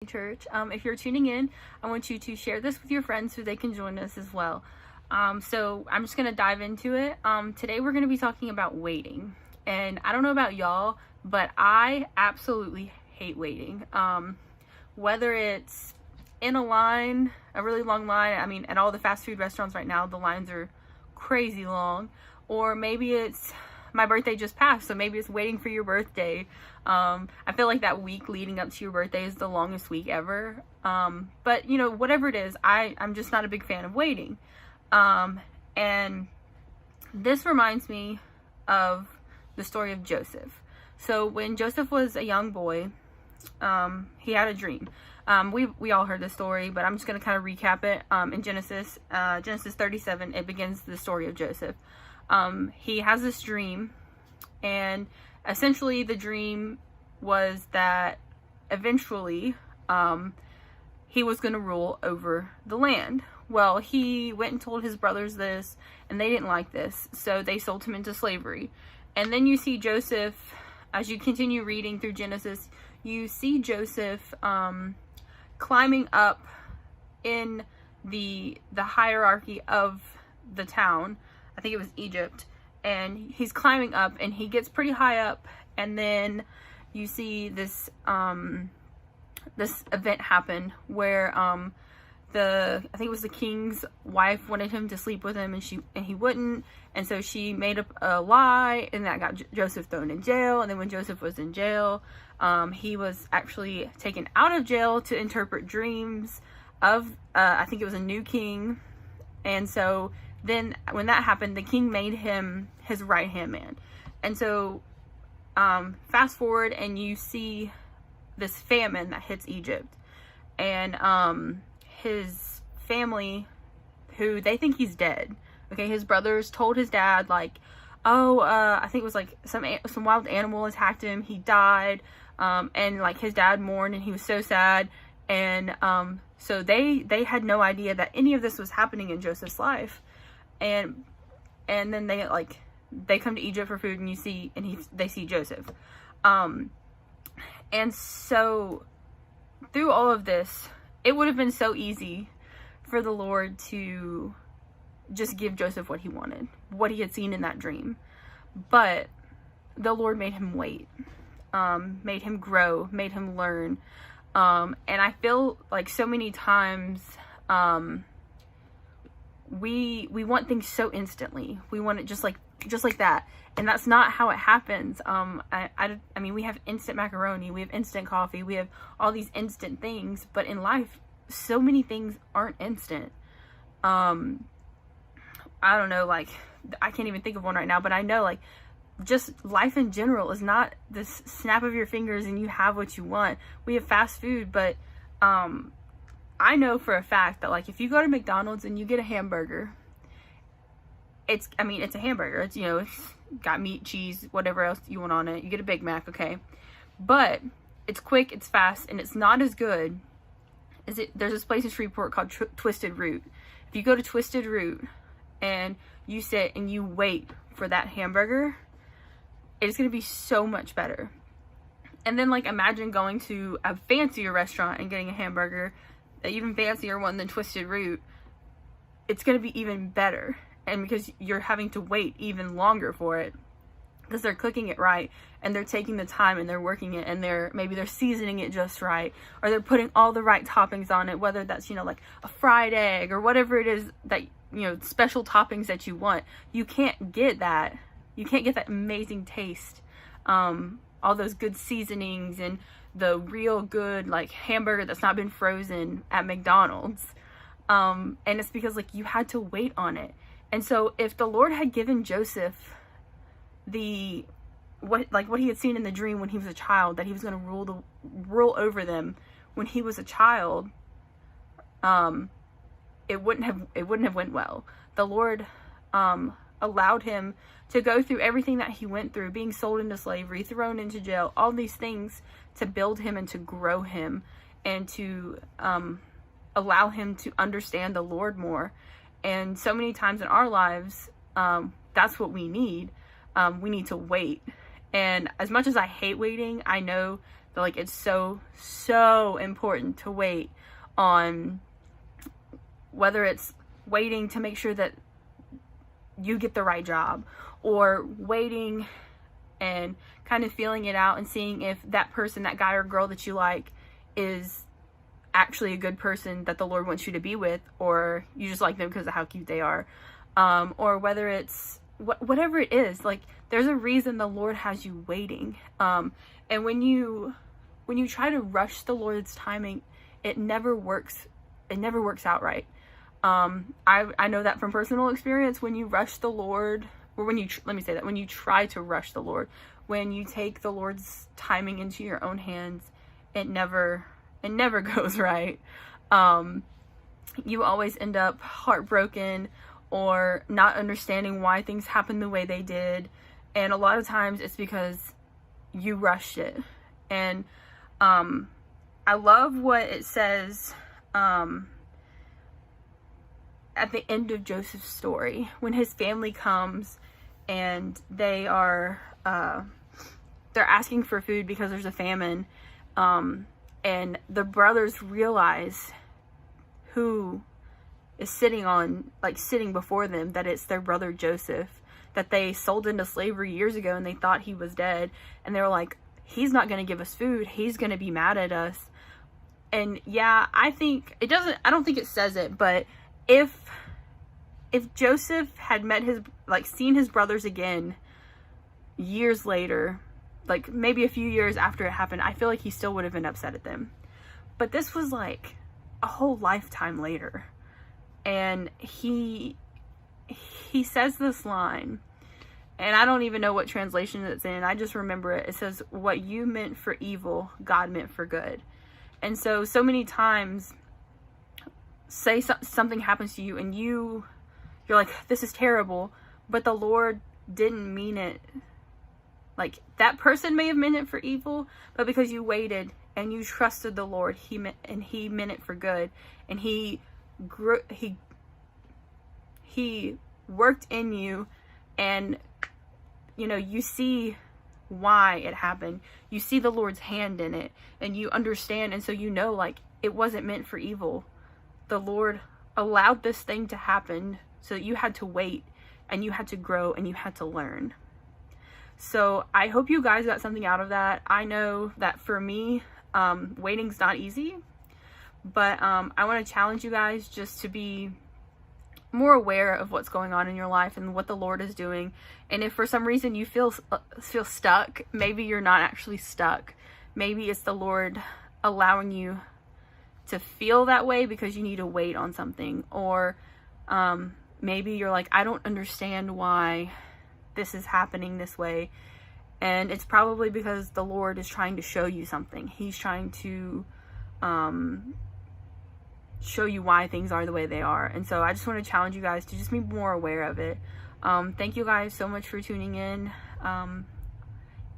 Church. If you're tuning in, I want you to share this with your friends so they can join us as well. So I'm just going to dive into it. Today we're going to be talking about waiting. And I don't know about y'all, but I absolutely hate waiting. Whether it's in a line, a really long line, I mean, at all the fast food restaurants right now, the lines are crazy long. Or maybe it's my birthday just passed, so maybe it's waiting for your birthday. I feel like that week leading up to your birthday is the longest week ever. But you know, whatever it is, I'm just not a big fan of waiting. And this reminds me of the story of Joseph. So when Joseph was a young boy, he had a dream. We all heard the story, but I'm just going to kind of recap it. In Genesis 37, it begins the story of Joseph. He has this dream, and essentially the dream was that eventually he was going to rule over the land. Well, he went and told his brothers this, and they didn't like this, so they sold him into slavery. And then you see Joseph, as you continue reading through Genesis, you see Joseph climbing up in the hierarchy of the town. I think it was Egypt, and he's climbing up, and he gets pretty high up, and then you see this this event happen where I think it was the king's wife wanted him to sleep with him, and he wouldn't, and so she made up a lie, and that got Joseph thrown in jail. And then when Joseph was in jail, he was actually taken out of jail to interpret dreams of I think it was a new king. And so then when that happened, the king made him his right hand man. And so fast forward, and you see this famine that hits Egypt, and his family, who they think he's dead. Okay, his brothers told his dad, like, oh, I think it was like some wild animal attacked him, he died, and like his dad mourned, and he was so sad. And so they had no idea that any of this was happening in Joseph's life. And then they come to Egypt for food, and they see Joseph. And so through all of this, it would have been so easy for the Lord to just give Joseph what he wanted, what he had seen in that dream. But the Lord made him wait, made him grow, made him learn. And I feel like so many times, we want things so instantly. We want it just like that, and that's not how it happens. I mean, we have instant macaroni, we have instant coffee, we have all these instant things, but in life, so many things aren't instant. I don't know, like, I can't even think of one right now, but I know, like, just life in general is not this snap of your fingers and you have what you want. We have fast food, but I know for a fact that, like, if you go to McDonald's and you get a hamburger, it's a hamburger. It's, it's got meat, cheese, whatever else you want on it. You get a Big Mac, okay? But it's quick, it's fast, and it's not as good as there's this place in Shreveport called Twisted Root. If you go to Twisted Root and you sit and you wait for that hamburger, it's going to be so much better. And then, like, imagine going to a fancier restaurant and getting a hamburger, an even fancier one than Twisted Root. It's going to be even better. And because you're having to wait even longer for it, because they're cooking it right, and they're taking the time, and they're working it, and maybe they're seasoning it just right, or they're putting all the right toppings on it, whether that's, like a fried egg or whatever it is that, special toppings that you want. You can't get that. You can't get that amazing taste, all those good seasonings, and the real good, like, hamburger that's not been frozen at McDonald's. And it's because, like, you had to wait on it. And so if the Lord had given Joseph what he had seen in the dream when he was a child, that he was going to rule over them when he was a child, it wouldn't have went well. The Lord allowed him to go through everything that he went through, being sold into slavery, thrown into jail, all these things to build him and to grow him, and to allow him to understand the Lord more. And so many times in our lives, that's what we need. We need to wait. And as much as I hate waiting, I know That like it's so important to wait on, whether it's waiting to make sure that you get the right job, or waiting and kind of feeling it out and seeing if that person, that guy or girl that you like, is actually a good person that the Lord wants you to be with, or you just like them because of how cute they are, or whether it's whatever it is. Like, there's a reason the Lord has you waiting, and when you try to rush the Lord's timing, it never works out right. I know that from personal experience. When you rush the Lord, or when you try to rush the Lord, when you take the Lord's timing into your own hands, it never goes right. You always end up heartbroken or not understanding why things happen the way they did. And a lot of times it's because you rushed it. And I love what it says at the end of Joseph's story, when his family comes and they are they're asking for food because there's a famine, and the brothers realize who is sitting before them, that it's their brother Joseph, that they sold into slavery years ago, and they thought he was dead, and they were like, he's not going to give us food, he's going to be mad at us. And yeah, I don't think it says it, but if Joseph had seen his brothers again years later, like maybe a few years after it happened, I feel like he still would have been upset at them. But this was like a whole lifetime later, and he says this line, and I don't even know what translation it's in. I just remember it. It says, "What you meant for evil, God meant for good." And so many times, say something happens to you and you're like, this is terrible, but the Lord didn't mean it. Like, that person may have meant it for evil, but because you waited and you trusted the Lord, he meant it for good. And he worked in you, and you see why it happened. You see the Lord's hand in it, and you understand, and so like, it wasn't meant for evil. The Lord allowed this thing to happen so that you had to wait, and you had to grow, and you had to learn. So I hope you guys got something out of that. I know that for me, waiting's not easy, but I want to challenge you guys just to be more aware of what's going on in your life and what the Lord is doing. And if for some reason you feel stuck, maybe you're not actually stuck. Maybe it's the Lord allowing you to feel that way because you need to wait on something. Or maybe you're like, I don't understand why this is happening this way. And it's probably because the Lord is trying to show you something. He's trying to show you why things are the way they are. And so I just want to challenge you guys to just be more aware of it. Thank you guys so much for tuning in.